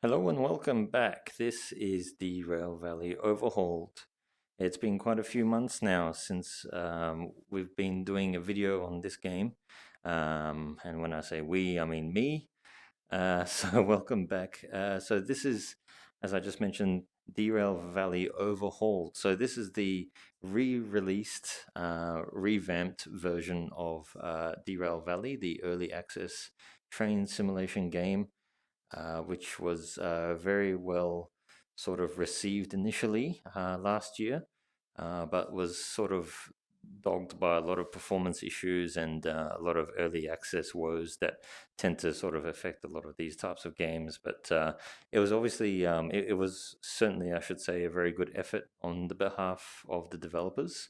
Hello and welcome back. This is Derail Valley Overhauled. It's been quite a few months now since we've been doing a video on this game. And when I say we, I mean me. So welcome back. So this is, as I just mentioned, Derail Valley Overhauled. So this is the re-released, revamped version of Derail Valley, the early access train simulation game, which was very well sort of received initially last year, but was sort of dogged by a lot of performance issues and a lot of early access woes that tend to sort of affect a lot of these types of games. But it was obviously, it was certainly, I should say, a very good effort on the behalf of the developers.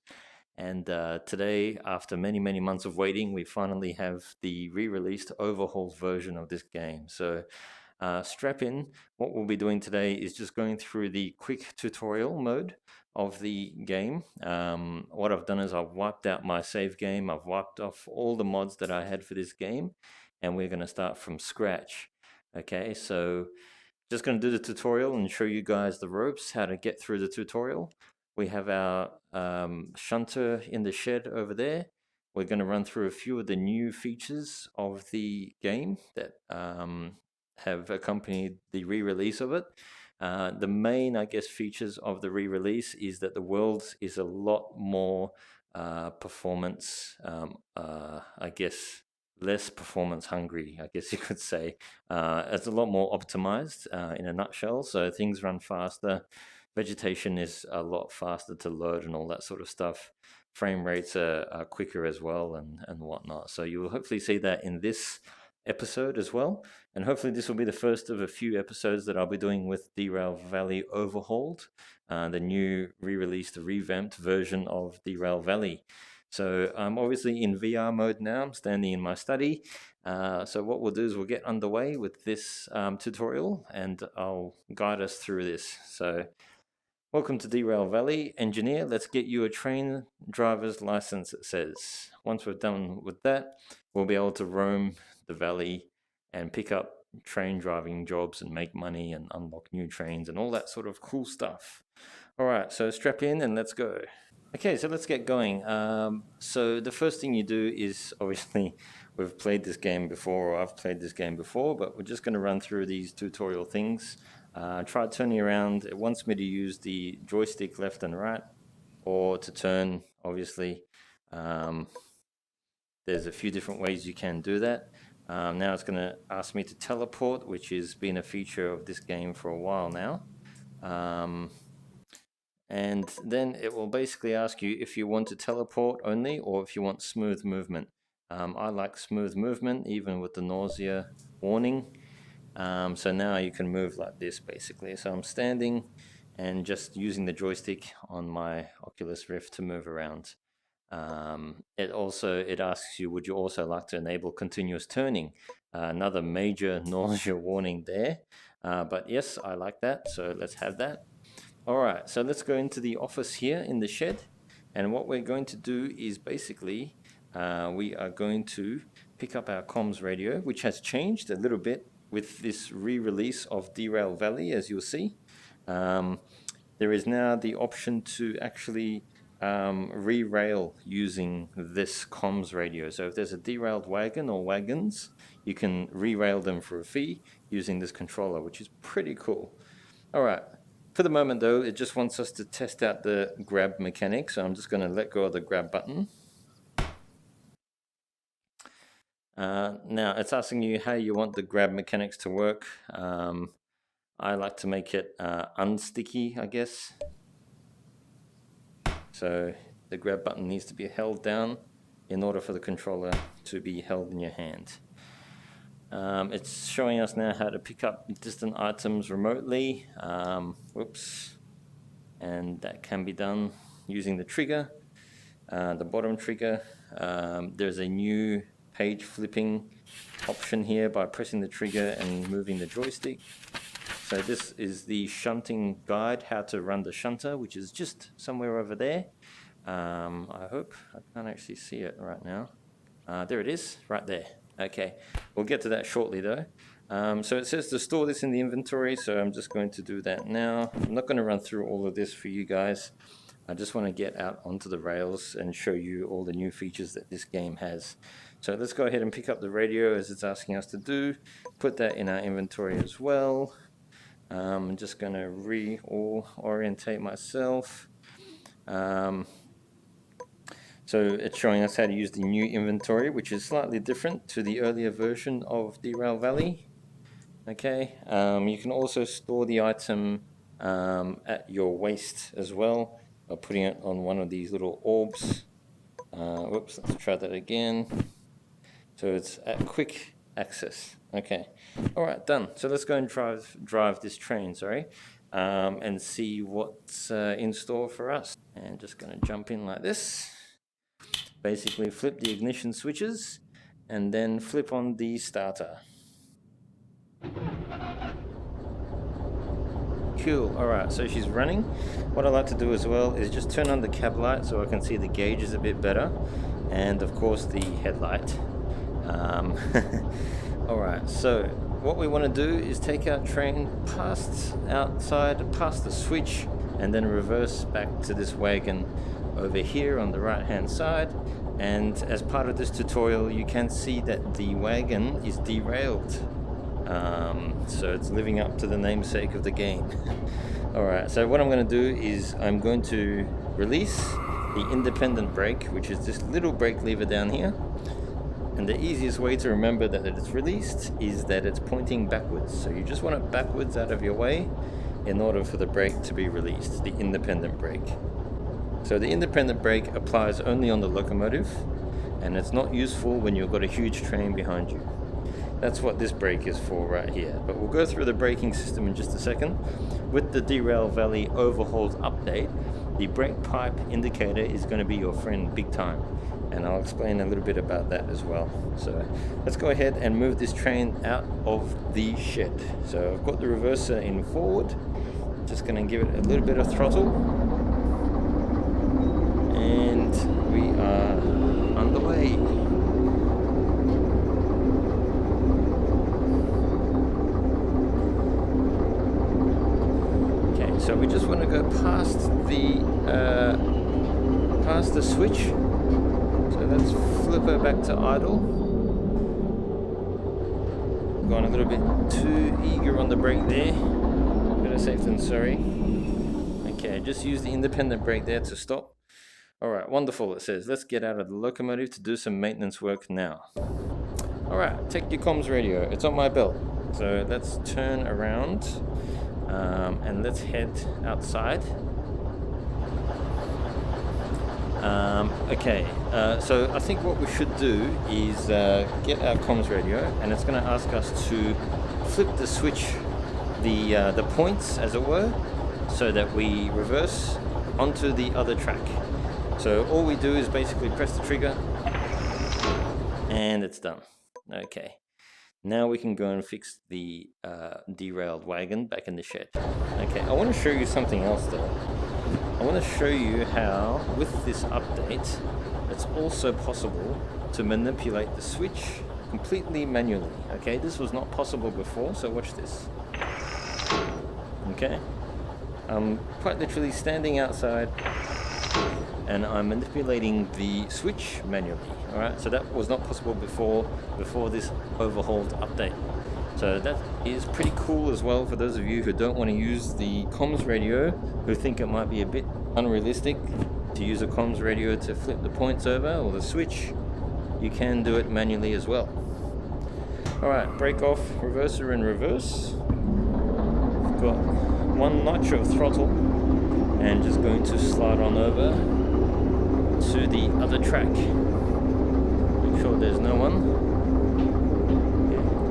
And today, after many, many months of waiting, we finally have the re-released overhauled version of this game. So strap in. What we'll be doing today is just going through the quick tutorial mode of the game. What I've done is I've wiped out my save game. I've wiped off all the mods that I had for this game, and we're going to start from scratch. Okay, so just going to do the tutorial and show you guys the ropes, how to get through the tutorial. We have our shunter in the shed over there. We're going to run through a few of the new features of the game that have accompanied the re-release of it. The main, I guess, features of the re-release is that the world is a lot more performance, I guess, less performance hungry, I guess you could say. It's a lot more optimized in a nutshell, so things run faster. Vegetation is a lot faster to load and all that sort of stuff. Frame rates are quicker as well and whatnot. So you will hopefully see that in this episode as well. And hopefully this will be the first of a few episodes that I'll be doing with Derail Valley Overhauled, the new re-released, revamped version of Derail Valley. So I'm obviously in VR mode now. I'm standing in my study. So what we'll do is we'll get underway with this tutorial and I'll guide us through this. So welcome to Derail Valley. Engineer, let's get you a train driver's license, it says. Once we're done with that, we'll be able to roam the valley and pick up train driving jobs and make money and unlock new trains and all that sort of cool stuff. All right, so strap in and let's go. Okay, so let's get going. So the first thing you do is, obviously, we've played this game before, or I've played this game before, but we're just going to run through these tutorial things. Try turning around. It wants me to use the joystick left and right, or to turn, obviously. There's a few different ways you can do that. Now it's going to ask me to teleport, which has been a feature of this game for a while now. And then it will basically ask you if you want to teleport only or if you want smooth movement. I like smooth movement, even with the nausea warning. So now you can move like this, basically. So I'm standing and just using the joystick on my Oculus Rift to move around. It asks you, would you also like to enable continuous turning? Another major nausea warning there. But yes, I like that, so let's have that. All right, so let's go into the office here in the shed. And what we're going to do is basically, we are going to pick up our comms radio, which has changed a little bit with this re-release of Derail Valley, as you'll see. There is now the option to actually re-rail using this comms radio. So if there's a derailed wagon or wagons, you can re-rail them for a fee using this controller, which is pretty cool. All right. For the moment, though, it just wants us to test out the grab mechanic, so I'm just going to let go of the grab button. Now, it's asking you how you want the grab mechanics to work. I like to make it unsticky, I guess. So the grab button needs to be held down in order for the controller to be held in your hand. It's showing us now how to pick up distant items remotely. Whoops. And that can be done using the trigger, the bottom trigger. There's a new page flipping option here by pressing the trigger and moving the joystick. So this is the shunting guide, how to run the shunter, which is just somewhere over there. I hope. I can't actually see it right now. There it is, right there. Okay, we'll get to that shortly though. So it says to store this in the inventory, so I'm just going to do that now. I'm not going to run through all of this for you guys. I just want to get out onto the rails and show you all the new features that this game has. So let's go ahead and pick up the radio as it's asking us to do. Put that in our inventory as well. I'm just going to reorientate myself. So it's showing us how to use the new inventory, which is slightly different to the earlier version of Derail Valley. Okay, you can also store the item at your waist as well, by putting it on one of these little orbs. Whoops, let's try that again. So it's at quick access. Okay, all right, done. So let's go and drive this train, and see what's in store for us. And just gonna jump in like this. Basically flip the ignition switches and then flip on the starter. Cool, alright, so she's running. What I like to do as well is just turn on the cab light so I can see the gauges a bit better, and of course the headlight. Alright, so what we want to do is take our train past the switch, and then reverse back to this wagon over here on the right hand side. And as part of this tutorial you can see that the wagon is derailed. So it's living up to the namesake of the game. Alright, so what I'm going to do is I'm going to release the independent brake, which is this little brake lever down here. And the easiest way to remember that it's released is that it's pointing backwards. So you just want it backwards out of your way in order for the brake to be released, the independent brake. So the independent brake applies only on the locomotive, and it's not useful when you've got a huge train behind you. That's what this brake is for right here. But we'll go through the braking system in just a second. With the Derail Valley Overhauled update, the brake pipe indicator is going to be your friend big time. And I'll explain a little bit about that as well. So let's go ahead and move this train out of the shed. So I've got the reverser in forward. Just going to give it a little bit of throttle. And we are on the way. So we just want to go past the switch. So let's flip her back to idle. Gone a little bit too eager on the brake there. Better safe than sorry. Okay, just use the independent brake there to stop. Alright, wonderful. It says let's get out of the locomotive to do some maintenance work now. Alright, take your comms radio. It's on my belt. So let's turn around. And let's head outside. So I think what we should do is get our comms radio, and it's going to ask us to flip the switch, the points as it were, so that we reverse onto the other track. So all we do is basically press the trigger and it's done. Okay. Now we can go and fix the derailed wagon back in the shed. Okay, I want to show you something else though. I want to show you how, with this update, it's also possible to manipulate the switch completely manually. Okay, this was not possible before, so watch this. Okay, I'm quite literally standing outside and I'm manipulating the switch manually. Alright, so that was not possible before this overhauled update. So that is pretty cool as well for those of you who don't want to use the comms radio, who think it might be a bit unrealistic to use a comms radio to flip the points over or the switch. You can do it manually as well. Alright, brake off, reverser in reverse. We've got one notch of throttle and just going to slide on over to the other track. Make sure there's no one.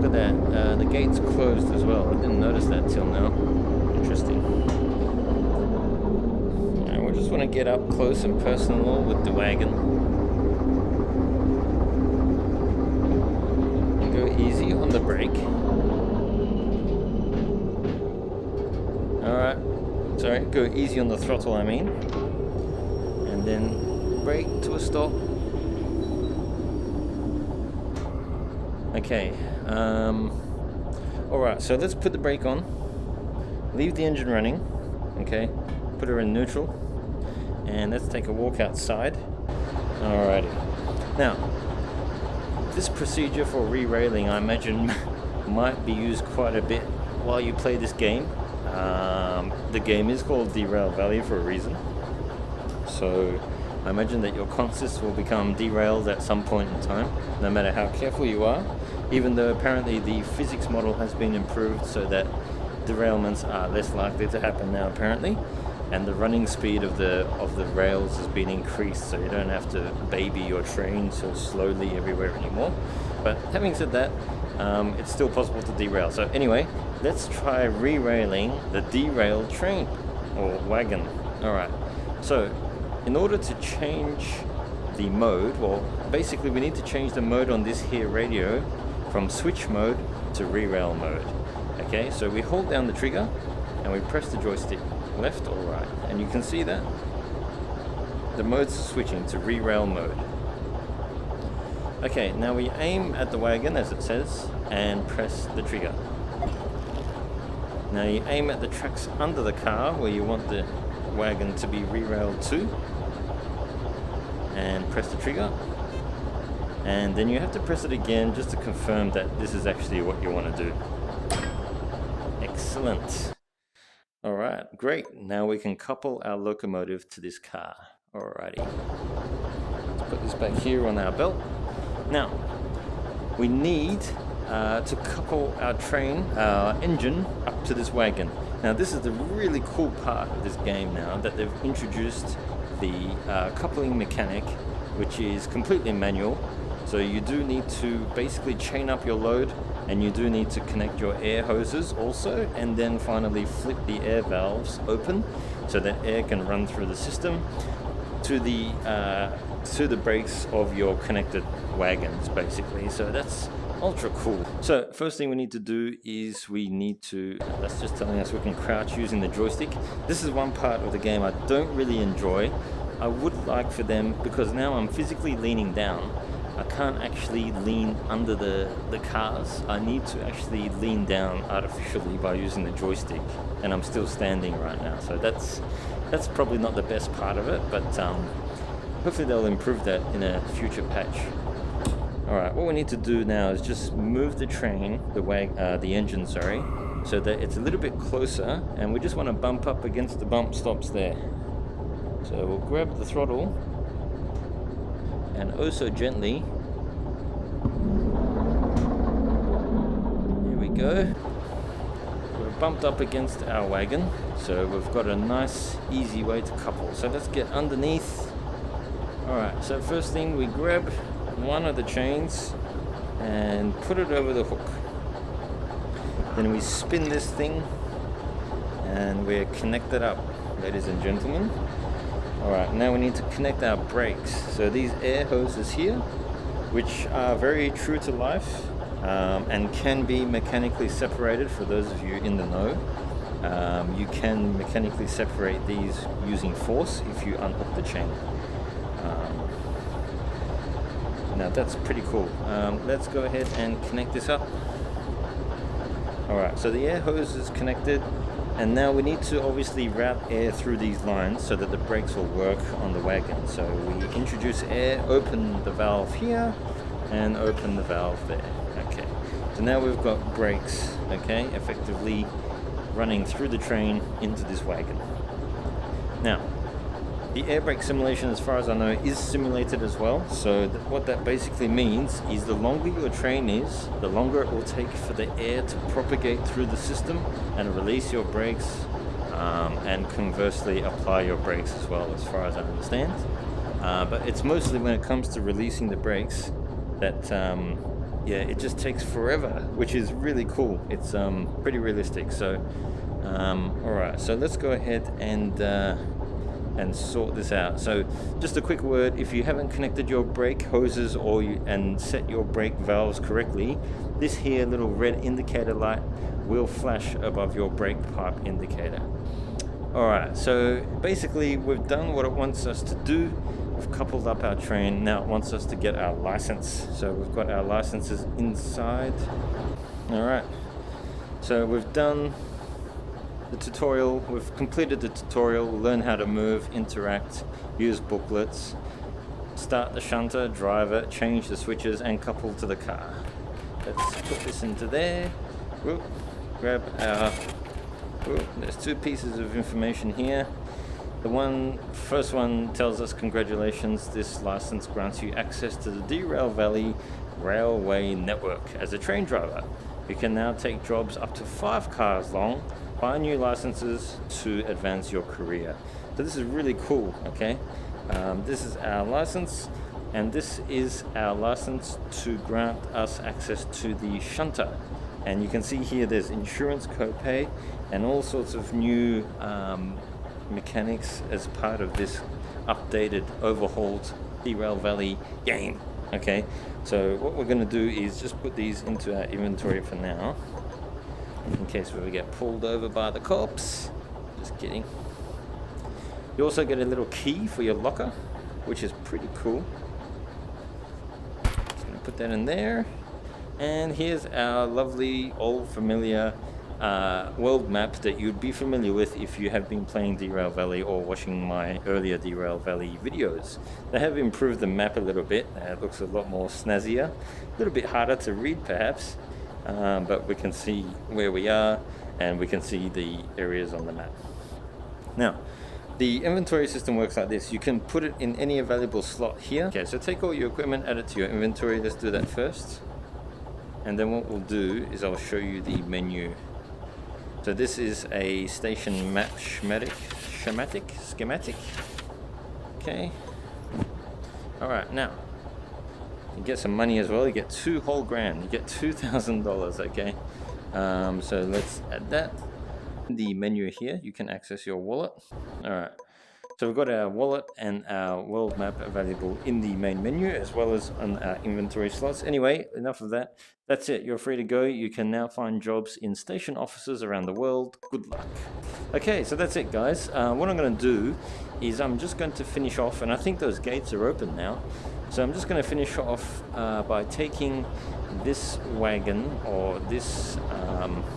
Look at that, the gate's closed as well. I didn't notice that till now. Interesting. Alright, we just want to get up close and personal with the wagon. And go easy on the brake. Alright, sorry, go easy on the throttle I mean. And then brake to a stop. Okay, Alright, so let's put the brake on, leave the engine running, okay, put her in neutral, and let's take a walk outside. Alrighty. Now, this procedure for re-railing, I imagine, might be used quite a bit while you play this game. The game is called Derail Valley for a reason. So I imagine that your consist will become derailed at some point in time, no matter how careful you are, even though apparently the physics model has been improved so that derailments are less likely to happen now apparently, and the running speed of the rails has been increased, so you don't have to baby your train so slowly everywhere anymore. But having said that, it's still possible to derail. So anyway, let's try re-railing the derailed train or wagon. Alright, so in order to change the mode, well, basically we need to change the mode on this here radio from switch mode to re-rail mode. Okay, so we hold down the trigger and we press the joystick left or right, and you can see that the modes are switching to re-rail mode. Okay, now we aim at the wagon as it says and press the trigger. Now you aim at the tracks under the car where you want the wagon to be re-railed to, and press the trigger, and then you have to press it again just to confirm that this is actually what you want to do. Excellent. Alright, great. Now we can couple our locomotive to this car. Alrighty. Let's put this back here on our belt. Now, we need to couple our train, our engine, up to this wagon. Now this is the really cool part of this game now, that they've introduced the coupling mechanic, which is completely manual. So you do need to basically chain up your load, and you do need to connect your air hoses also, and then finally flip the air valves open so that air can run through the system to the brakes of your connected wagons basically. So that's ultra cool. So first thing we need to do is that's just telling us we can crouch using the joystick. This is one part of the game I don't really enjoy. I would like for them, because now I'm physically leaning down, I can't actually lean under the cars. I need to actually lean down artificially by using the joystick, and I'm still standing right now. So that's probably not the best part of it, but hopefully they'll improve that in a future patch. Alright, what we need to do now is just move the train, the engine, sorry, so that it's a little bit closer, and we just want to bump up against the bump stops there. So we'll grab the throttle, and oh so gently, here we go, we're bumped up against our wagon, so we've got a nice easy way to couple. So let's get underneath. Alright, so first thing, we grab one of the chains and put it over the hook. Then we spin this thing and we're connected up, ladies and gentlemen. Alright, now we need to connect our brakes. So these air hoses here, which are very true to life and can be mechanically separated for those of you in the know. You can mechanically separate these using force if you unhook the chain. Now that's pretty cool. Let's go ahead and connect this up. Alright, so the air hose is connected, and now we need to obviously route air through these lines so that the brakes will work on the wagon. So we introduce air, open the valve here, and open the valve there. Okay, so now we've got brakes, okay, effectively running through the train into this wagon. Now, the air brake simulation, as far as I know, is simulated as well. So what that basically means is the longer your train is, the longer it will take for the air to propagate through the system and release your brakes, and conversely apply your brakes as well, as far as I understand. But it's mostly when it comes to releasing the brakes that it just takes forever, which is really cool. It's pretty realistic. So alright, so let's go ahead and sort this out. So just a quick word, if you haven't connected your brake hoses and set your brake valves correctly, this here little red indicator light will flash above your brake pipe indicator. Alright, so basically we've done what it wants us to do. We've coupled up our train. Now it wants us to get our license. So we've got our licenses inside. Alright, So we've done the tutorial, we've completed the tutorial, learn how to move, interact, use booklets, start the shunter, drive it, change the switches, and couple to the car. Let's put this into there. Whoop, grab our... Whoop, there's two pieces of information here. The first one tells us, congratulations, this license grants you access to the Derail Valley Railway Network as a train driver. You can now take jobs up to 5 cars long, buy new licenses to advance your career. So this is really cool, okay? This is our license, and this is our license to grant us access to the shunter. And you can see here there's insurance copay and all sorts of new mechanics as part of this updated, overhauled Derail Valley game. Okay, so what we're going to do is just put these into our inventory for now, in case we get pulled over by the cops. Just kidding. You also get a little key for your locker, which is pretty cool. Just going to put that in there. And here's our lovely old familiar world map that you'd be familiar with if you have been playing Derail Valley or watching my earlier Derail Valley videos. They have improved the map a little bit. It looks a lot more snazzier, a little bit harder to read perhaps, but we can see where we are and we can see the areas on the map. Now, the inventory system works like this. You can put it in any available slot here. Okay, so take all your equipment, add it to your inventory. Let's do that first. And then what we'll do is I'll show you the menu. So this is a station map schematic. Okay. All right, now you get some money as well. You get 2 whole grand. You get $2,000. Okay. So let's add that. The menu here, you can access your wallet. All right. So we've got our wallet and our world map available in the main menu as well as on our inventory slots. Anyway, enough of that. That's it. You're free to go. You can now find jobs in station offices around the world. Good luck. Okay, so that's it, guys. What I'm going to do is I'm just going to finish off, and I think those gates are open now. So I'm just going to finish off by taking this wagon or this,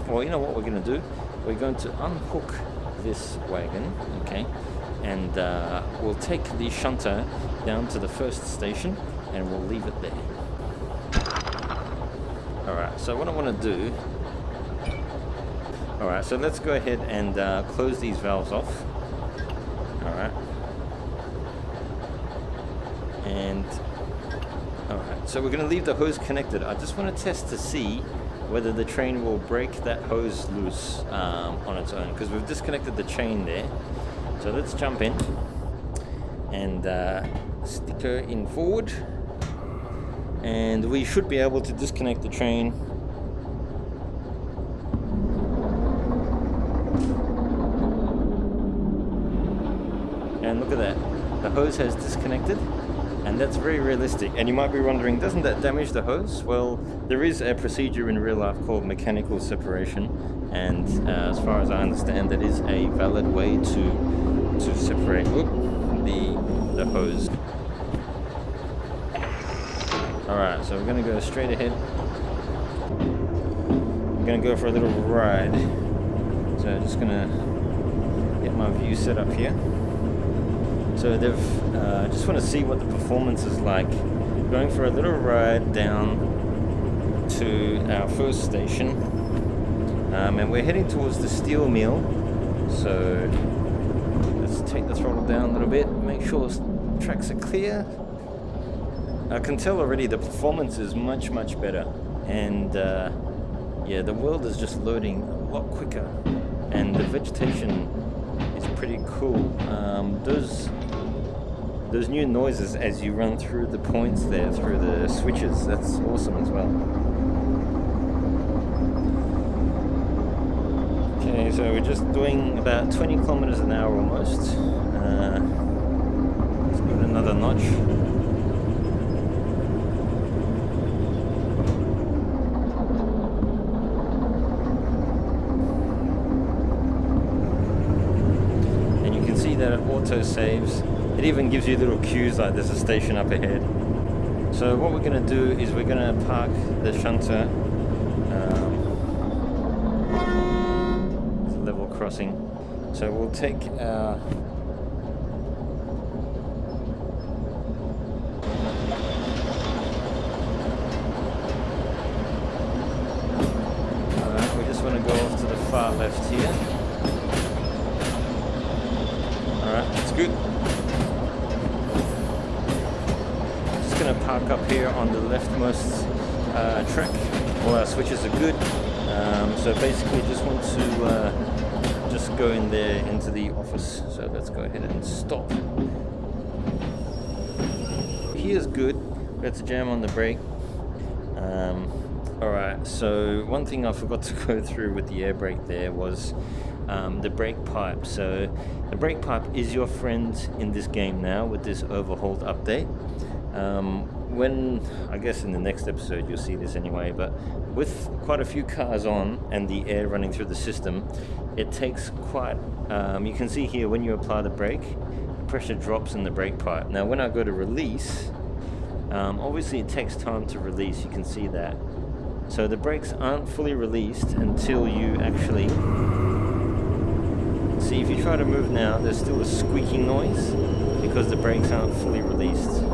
well, you know what we're going to do? We're going to unhook this wagon, okay? And we'll take the shunter down to the first station and we'll leave it there. Alright, so what I want to do... Alright, so let's go ahead and close these valves off. Alright. And... Alright, so we're going to leave the hose connected. I just want to test to see whether the train will break that hose loose on its own, because we've disconnected the chain there. So let's jump in and stick her in forward, and we should be able to disconnect the train. And look at that, the hose has disconnected, and that's very realistic. And you might be wondering, doesn't that damage the hose? Well, there is a procedure in real life called mechanical separation, and as far as I understand, that is a valid way to separate the hose. Alright, so we're going to go straight ahead. I'm going to go for a little ride. So I'm just going to get my view set up here. So they've, just want to see what the performance is like. Going for a little ride down to our first station. And we're heading towards the steel mill. So let's take the throttle down a little bit, make sure the tracks are clear. I can tell already the performance is much better, and yeah, the world is just loading a lot quicker, and the vegetation is pretty cool. Those new noises as you run through the points there, through the switches, that's awesome as well. Okay, so we're just doing about 20 kilometers an hour almost. Let's give it another notch. And you can see that it auto saves. It even gives you little cues like there's a station up ahead. So what we're going to do is we're going to park the shunter crossing. So we'll take our we just want to go off to the far left here. Alright, that's good. Just going to park up here on the leftmost track. All our switches are good. So basically just want to just go in there into the office. So let's go ahead and stop. Here's good. Let's jam on the brake. Alright, so one thing I forgot to go through with the air brake there was the brake pipe. So the brake pipe is your friend in this game now with this Overhauled update. When, I guess in the next episode you'll see this anyway, but with quite a few cars on and the air running through the system, it takes quite, you can see here when you apply the brake, the pressure drops in the brake pipe. Now when I go to release, obviously it takes time to release, you can see that. So the brakes aren't fully released until you actually, see if you try to move now, there's still a squeaking noise because the brakes aren't fully released.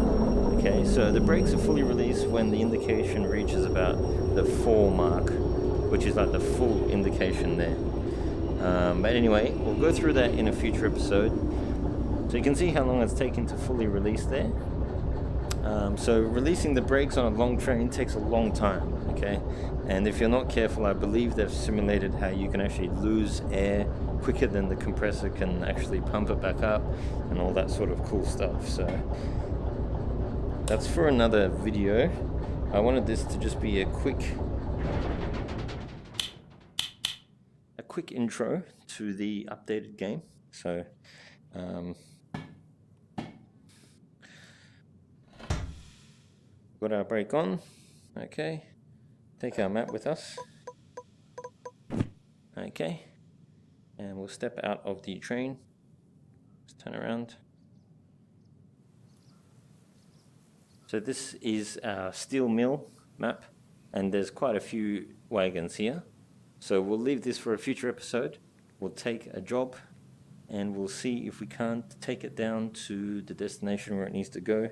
Okay, so the brakes are fully released when the indication reaches about the 4 mark, which is like the full indication there. But anyway, we'll go through that in a future episode. So you can see how long it's taken to fully release there. So releasing the brakes on a long train takes a long time, okay? And if you're not careful, I believe they've simulated how you can actually lose air quicker than the compressor can actually pump it back up and all that sort of cool stuff. So that's for another video. I wanted this to just be a quick intro to the updated game. So got our brake on. Okay, take our map with us. Okay, and we'll step out of the train. Let's turn around. So this is our steel mill map, and there's quite a few wagons here. So we'll leave this for a future episode. We'll take a job and we'll see if we can't take it down to the destination where it needs to go.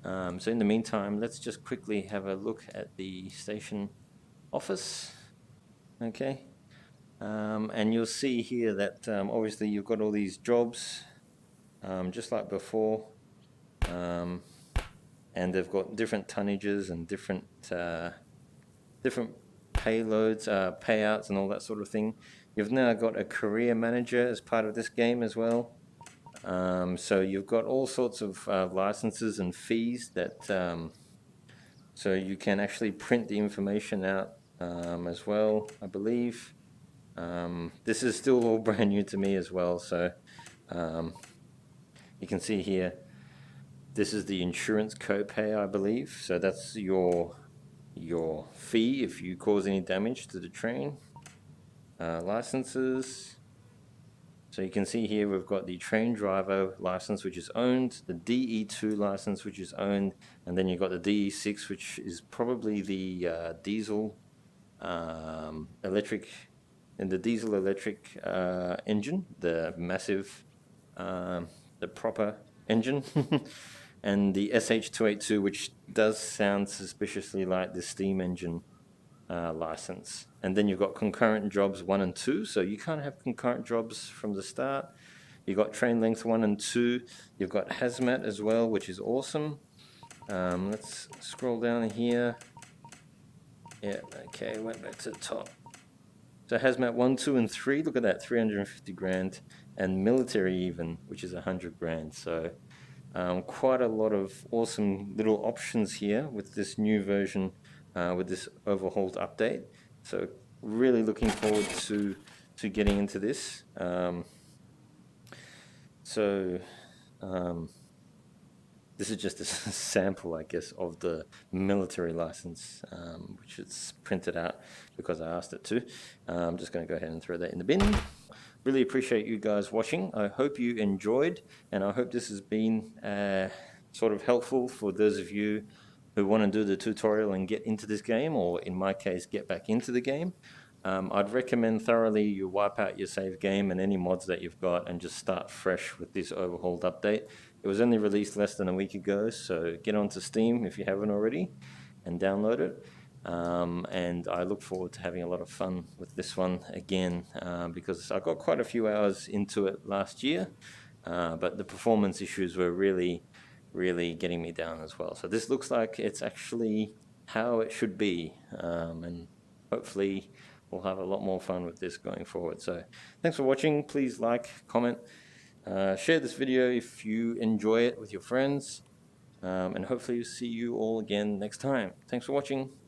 So in the meantime, let's just quickly have a look at the station office. Okay, and you'll see here that obviously you've got all these jobs, just like before. And they've got different tonnages and different payloads, payouts and all that sort of thing. You've now got a career manager as part of this game as well. So you've got all sorts of licenses and fees that, so you can actually print the information out as well, I believe. This is still all brand new to me as well, so you can see here, this is the insurance copay, I believe. So that's your fee if you cause any damage to the train. Licenses. So you can see here we've got the train driver license, which is owned, the DE2 license, which is owned, and then you've got the DE6, which is probably the diesel electric, and the diesel electric engine, the massive, the proper engine. And the SH282, which does sound suspiciously like the steam engine license. And then you've got concurrent jobs 1 and 2, so you can't have concurrent jobs from the start. You've got train length 1 and 2. You've got hazmat as well, which is awesome. Let's scroll down here. Yeah, okay, went back to the top. So hazmat 1, 2, and 3, look at that, 350 grand. And military even, which is 100 grand. So quite a lot of awesome little options here with this new version, with this Overhauled update. So really looking forward to getting into this. This is just a sample, I guess, of the military license, which is printed out because I asked it to. I'm just going to go ahead and throw that in the bin. Really appreciate you guys watching. I hope you enjoyed, and I hope this has been sort of helpful for those of you who want to do the tutorial and get into this game, or in my case, get back into the game. I'd recommend thoroughly you wipe out your save game and any mods that you've got and just start fresh with this Overhauled update. It was only released less than a week ago, so get onto Steam if you haven't already and download it. And I look forward to having a lot of fun with this one again because I got quite a few hours into it last year, but the performance issues were really getting me down as well. So this looks like it's actually how it should be, and hopefully we'll have a lot more fun with this going forward. So thanks for watching. Please like, comment, share this video if you enjoy it with your friends, and hopefully see you all again next time. Thanks for watching.